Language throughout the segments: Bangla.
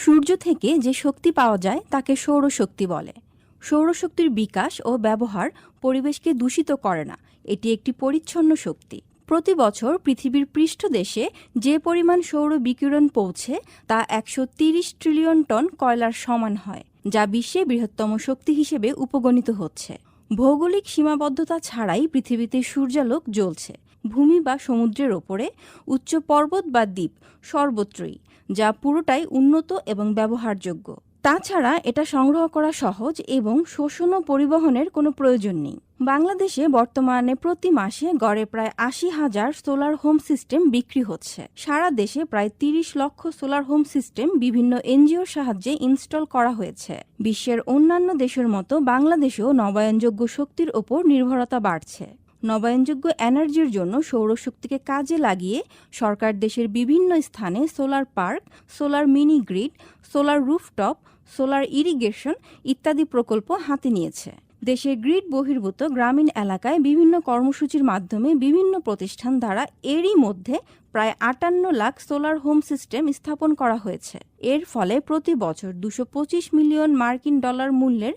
সূর্য থেকে যে শক্তি পাওয়া যায় তাকে সৌরশক্তি বলে। সৌরশক্তির বিকাশ ও ব্যবহার পরিবেশকে দূষিত করে না, এটি একটি পরিচ্ছন্ন শক্তি। প্রতি বছর পৃথিবীর পৃষ্ঠদেশে যে পরিমাণ সৌর বিকিরণ পৌঁছে তা ১৩০ ট্রিলিয়ন টন কয়লার সমান হয়, যা বিশ্বে বৃহত্তম শক্তি হিসেবে উপগণিত হচ্ছে। ভৌগোলিক সীমাবদ্ধতা ছাড়াই পৃথিবীতে সূর্যালোক জ্বলছে, ভূমি বা সমুদ্রের ওপরে, উচ্চ পর্বত বা দ্বীপ, সর্বত্রই, যা পুরোটাই উন্নত এবং ব্যবহারযোগ্য। তাছাড়া এটা সংগ্রহ করা সহজ এবং শোষণ ও পরিবহনের কোনো প্রয়োজন নেই। বাংলাদেশে বর্তমানে প্রতি মাসে গড়ে প্রায় ৮০,০০০ সোলার হোম সিস্টেম বিক্রি হচ্ছে। সারা দেশে প্রায় ৩০ লক্ষ সোলার হোম সিস্টেম বিভিন্ন এনজিওর সাহায্যে ইনস্টল করা হয়েছে। বিশ্বের অন্যান্য দেশের মতো বাংলাদেশেও নবায়নযোগ্য শক্তির ওপর নির্ভরতা বাড়ছে। নবায়নযোগ্য এনার্জির জন্য সৌরশক্তিকে কাজে লাগিয়ে সরকার দেশের বিভিন্ন স্থানে solar park, solar mini grid, solar rooftop, solar irrigation ইত্যাদি প্রকল্প হাতে নিয়েছে। দেশের গ্রিড বহির্ভূত গ্রামীণ এলাকায় বিভিন্ন কর্মসূচির মাধ্যমে বিভিন্ন প্রতিষ্ঠান দ্বারা এরই মধ্যে প্রায় ৫৮ লাখ সোলার হোম সিস্টেম স্থাপন করা হয়েছে। এর ফলে প্রতি বছর ২২৫ মিলিয়ন মার্কিন ডলার মূল্যের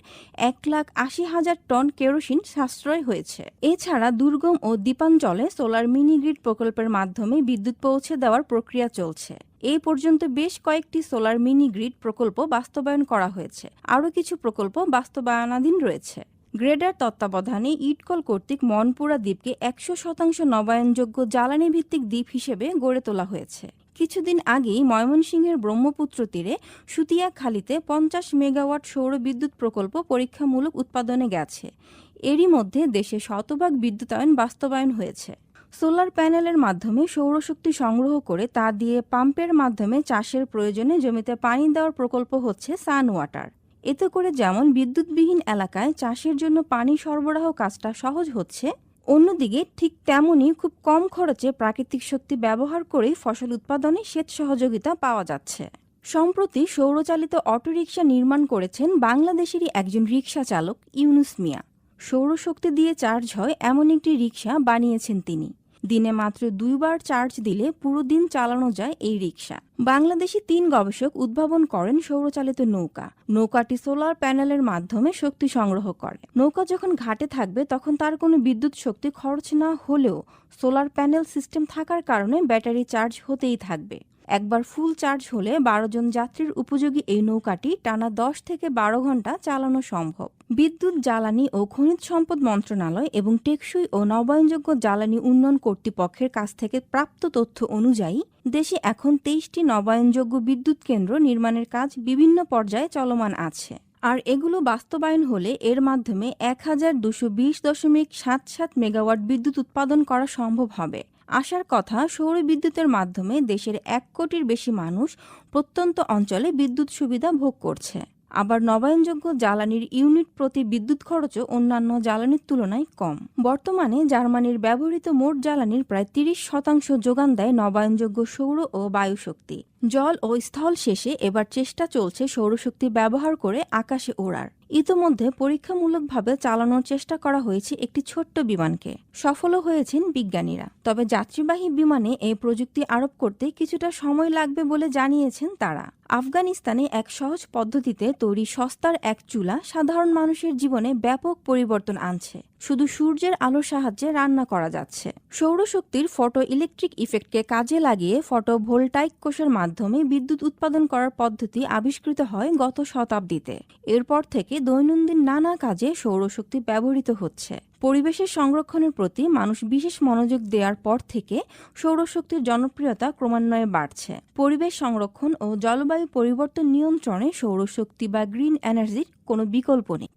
১,৮০,০০০ টন কেরোসিন সাশ্রয় হয়েছে। এছাড়া দুর্গম ও দ্বীপাঞ্চলে সোলার মিনি গ্রিড প্রকল্পের মাধ্যমে বিদ্যুৎ পৌঁছে দেওয়ার প্রক্রিয়া চলছে। এই পর্যন্ত বেশ কয়েকটি সোলার মিনি গ্রিড প্রকল্প বাস্তবায়ন করা হয়েছে, আরও কিছু প্রকল্প বাস্তবায়নাধীন রয়েছে। গ্রেডার তত্ত্বাবধানে ইটকল কর্তৃক মনপুরা দ্বীপকে ১০০% নবায়নযোগ্য জ্বালানি ভিত্তিক দ্বীপ হিসেবে গড়ে তোলা হয়েছে। কিছুদিন আগেই ময়মনসিংহের ব্রহ্মপুত্র তীরে সুতিয়াখালীতে ৫০ মেগাওয়াট সৌর বিদ্যুৎ প্রকল্প পরীক্ষামূলক উৎপাদনে গেছে। এরই মধ্যে দেশে শতভাগ বিদ্যুতায়ন বাস্তবায়ন হয়েছে। সোলার প্যানেলের মাধ্যমে সৌরশক্তি সংগ্রহ করে তা দিয়ে পাম্পের মাধ্যমে চাষের প্রয়োজনে জমিতে পানি দেওয়ার প্রকল্প হচ্ছে সান ওয়াটার। এতে করে যেমন বিদ্যুৎবিহীন এলাকায় চাষের জন্য পানি সরবরাহ কাজটা সহজ হচ্ছে, অন্যদিকে ঠিক তেমনই খুব কম খরচে প্রাকৃতিক শক্তি ব্যবহার করেই ফসল উৎপাদনে সেচ সহযোগিতা পাওয়া যাচ্ছে। সম্প্রতি সৌরচালিত অটোরিকশা নির্মাণ করেছেন বাংলাদেশেরই একজন রিকশা চালক ইউনুস মিয়া। সৌরশক্তি দিয়ে চার্জ হয় এমন একটি রিকশা বানিয়েছেন তিনি। দিনে মাত্র ২ বার চার্জ দিলে পুরো দিন চালানো যায় এই রিকশা। বাংলাদেশি ৩ গবেষক উদ্ভাবন করেন সৌরচালিত নৌকা। নৌকাটি সোলার প্যানেলের মাধ্যমে শক্তি সংগ্রহ করে। নৌকা যখন ঘাটে থাকবে তখন তার কোনো বিদ্যুৎ শক্তি খরচ না হলেও সোলার প্যানেল সিস্টেম থাকার কারণে ব্যাটারি চার্জ হতেই থাকবে। একবার ফুল চার্জ হলে ১২ জন যাত্রীর উপযোগী এই নৌকাটি টানা ১০ থেকে ১২ ঘন্টা চালানো সম্ভব। বিদ্যুৎ, জ্বালানি ও খনিজ সম্পদ মন্ত্রণালয় এবং টেকসই ও নবায়নযোগ্য জ্বালানি উন্নয়ন কর্তৃপক্ষের কাছ থেকে প্রাপ্ত তথ্য অনুযায়ী দেশে এখন ২৩টি নবায়নযোগ্য বিদ্যুৎ কেন্দ্র নির্মাণের কাজ বিভিন্ন পর্যায়ে চলমান আছে। আর এগুলো বাস্তবায়ন হলে এর মাধ্যমে ১,২২০.৭৭ মেগাওয়াট বিদ্যুৎ উৎপাদন করা সম্ভব হবে। আশার কথা, সৌর বিদ্যুতের মাধ্যমে দেশের ১ কোটির বেশি মানুষ প্রত্যন্ত অঞ্চলে বিদ্যুৎ সুবিধা ভোগ করছে। আবার নবায়নযোগ্য জ্বালানির ইউনিট প্রতি বিদ্যুৎ খরচও অন্যান্য জ্বালানির তুলনায় কম। বর্তমানে জার্মানির ব্যবহৃত মোট জ্বালানির প্রায় ৩০% যোগান দেয় নবায়নযোগ্য সৌর ও বায়ুশক্তি। জল ও স্থল শেষে এবার চেষ্টা চলছে সৌরশক্তি ব্যবহার করে আকাশে ওড়ার। ইতোমধ্যে পরীক্ষামূলকভাবে চালানোর চেষ্টা করা হয়েছে একটি ছোট্ট বিমানকে। সফলও হয়েছেন বিজ্ঞানীরা। তবে যাত্রীবাহী বিমানে এই প্রযুক্তি আরোপ করতে কিছুটা সময় লাগবে বলে জানিয়েছেন তারা। আফগানিস্তানে এক সহজ পদ্ধতিতে তৈরি সস্তার এক চুলা সাধারণ মানুষের জীবনে ব্যাপক পরিবর্তন আনছে। শুধু সূর্যের আলোর সাহায্যে রান্না করা যাচ্ছে। সৌরশক্তির ফটো ইলেকট্রিক ইফেক্টকে কাজে লাগিয়ে ফটোভোল্টাইক কোষের মাধ্যমে বিদ্যুৎ উৎপাদন করার পদ্ধতি আবিষ্কৃত হয় গত শতাব্দীতে। এরপর থেকে দৈনন্দিন নানা কাজে সৌরশক্তি ব্যবহৃত হচ্ছে। পরিবেশের সংরক্ষণের প্রতি মানুষ বিশেষ মনোযোগ দেওয়ার পর থেকে সৌরশক্তির জনপ্রিয়তা ক্রমান্বয়ে বাড়ছে। পরিবেশ সংরক্ষণ ও জলবায়ু পরিবর্তন নিয়ন্ত্রণে সৌরশক্তি বা গ্রিন এনার্জির কোনো বিকল্প নেই।